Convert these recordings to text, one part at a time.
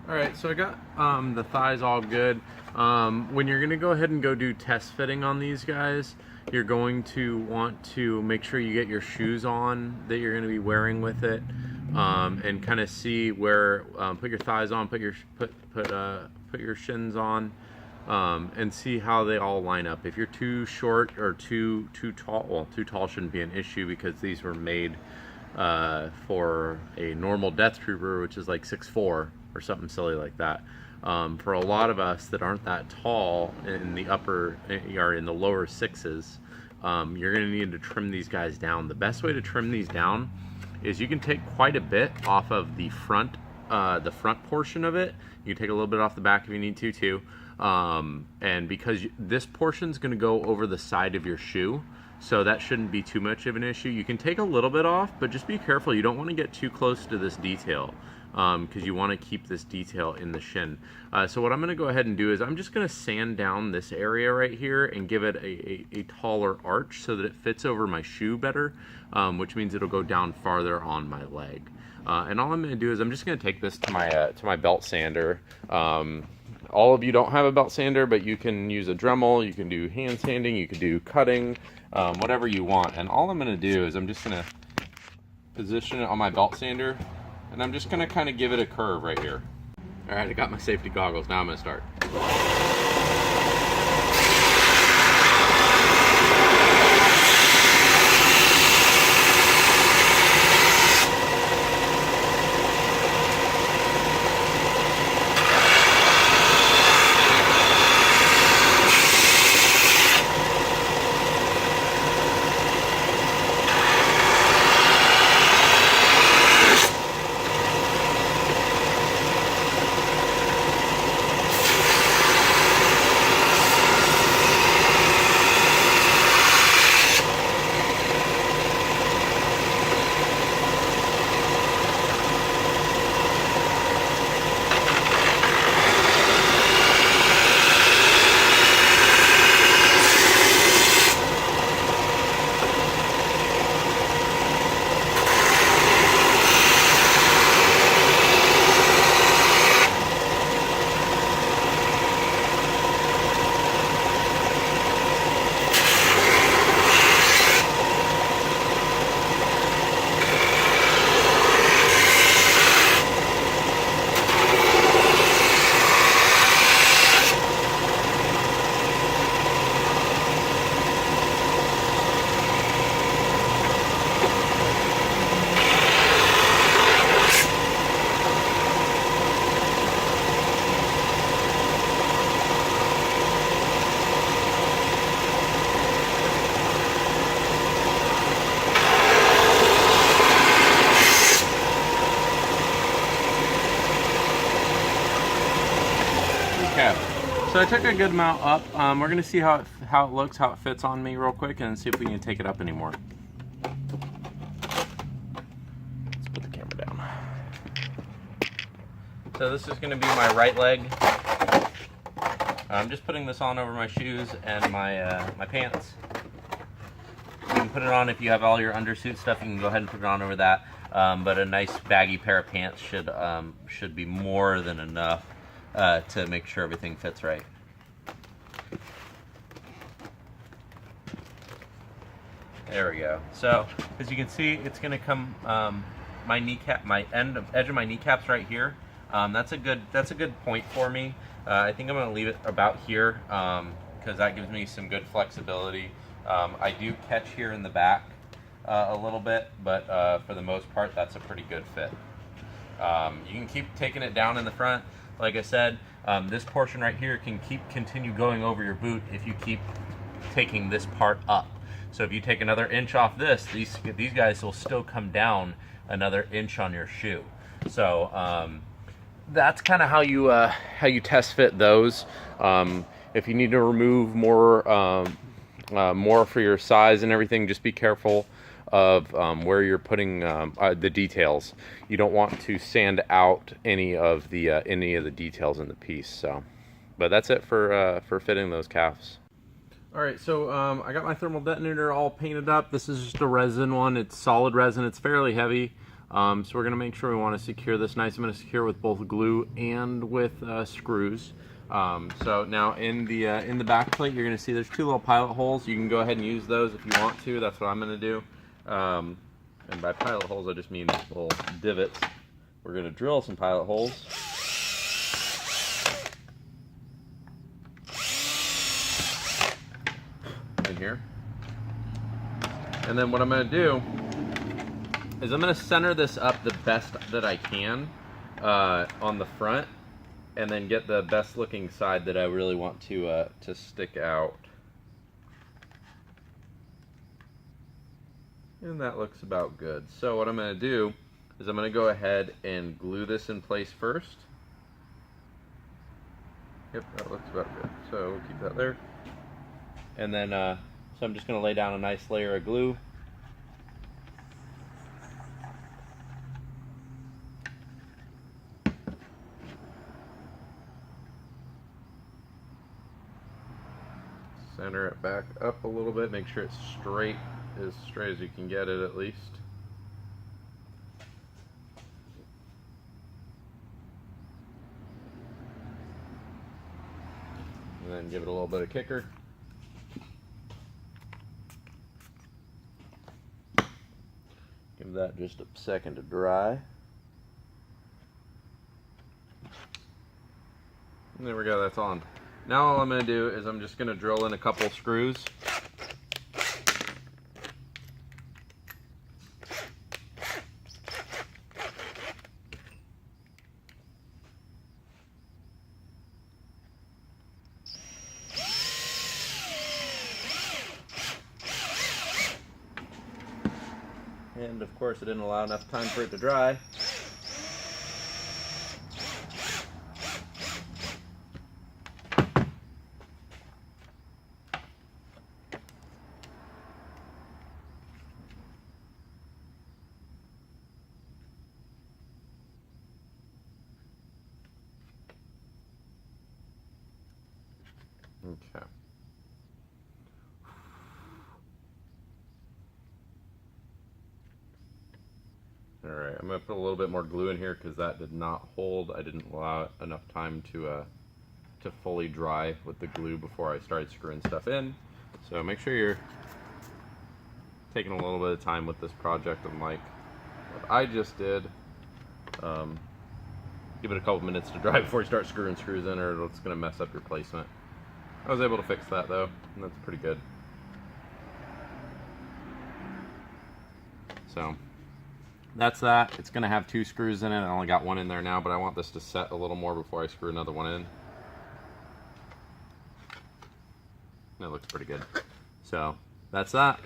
All right, so I got the thighs all good. When you're gonna go ahead and go do test fitting on these guys, you're going to want to make sure you get your shoes on that you're gonna be wearing with it, and kind of see where, put your thighs on, put your shins on, and see how they all line up. If you're too short or too tall, well, too tall shouldn't be an issue because these were made for a normal death trooper, which is like 6'4" or something silly like that. For a lot of us that aren't that tall in the upper or in the lower sixes, you're going to need to trim these guys down. The best way to trim these down is you can take quite a bit off of the front portion of it. You can take a little bit off the back if you need to too. And because this portion is going to go over the side of your shoe, so that shouldn't be too much of an issue. You can take a little bit off, but just be careful. You don't want to get too close to this detail, because you want to keep this detail in the shin. So what I'm going to go ahead and do is I'm just going to sand down this area right here and give it a taller arch so that it fits over my shoe better, which means it'll go down farther on my leg. And all I'm going to do is I'm just going to take this to my belt sander. All of you don't have a belt sander, but you can use a Dremel, you can do hand sanding, you can do cutting, whatever you want. And all I'm going to do is I'm just going to position it on my belt sander, and I'm just going to kind of give it a curve right here. All right, I got my safety goggles. Now I'm going to start. Okay, so I took a good amount up. We're gonna see how it looks, how it fits on me real quick, and see if we can take it up anymore. Let's put the camera down. So this is gonna be my right leg. I'm just putting this on over my shoes and my pants. You can put it on if you have all your undersuit stuff. You can go ahead and put it on over that. But a nice baggy pair of pants should be more than enough to make sure everything fits right. There we go. So as you can see, it's going to come my edge of my kneecaps right here. That's a good point for me. I think I'm going to leave it about here because that gives me some good flexibility. I do catch here in the back a little bit, but for the most part, that's a pretty good fit. You can keep taking it down in the front. Like I said, this portion right here can continue going over your boot if you keep taking this part up. So if you take another inch off this, these guys will still come down another inch on your shoe. So that's kind of how you test fit those. If you need to remove more for your size and everything, just be careful of where you're putting the details. You don't want to sand out any of the details in the piece. So, but that's it for fitting those calves. All right, so I got my thermal detonator all painted up. This is just a resin one. It's solid resin. It's fairly heavy. So we're gonna make sure we want to secure this nice. I'm gonna secure with both glue and with screws. So now in the back plate, you're gonna see there's two little pilot holes. You can go ahead and use those if you want to. That's what I'm gonna do. And by pilot holes, I just mean little divots. We're gonna drill some pilot holes. In here. And then what I'm gonna do is I'm gonna center this up the best that I can on the front, and then get the best looking side that I really want to stick out. And that looks about good. So what I'm going to do is I'm going to go ahead and glue this in place first. Yep, that looks about good. So we'll keep that there. And then, so I'm just going to lay down a nice layer of glue. Center it back up a little bit, make sure it's straight as you can get it at least. And then give it a little bit of kicker. Give that just a second to dry. And there we go, that's on. Now all I'm going to do is I'm just going to drill in a couple screws. And of course it didn't allow enough time for it to dry. Okay. Alright, I'm going to put a little bit more glue in here because that did not hold. I didn't allow enough time to fully dry with the glue before I started screwing stuff in. So make sure you're taking a little bit of time with this project, unlike what I just did. Give it a couple minutes to dry before you start screwing screws in, or it's going to mess up your placement. I was able to fix that though, and that's pretty good. So that's that. It's going to have two screws in it. I only got one in there now, but I want this to set a little more before I screw another one in. That looks pretty good. So that's that.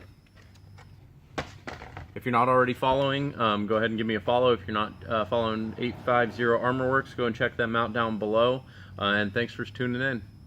If you're not already following, go ahead and give me a follow. If you're not following 850 Armor Works, go and check them out down below. And thanks for tuning in.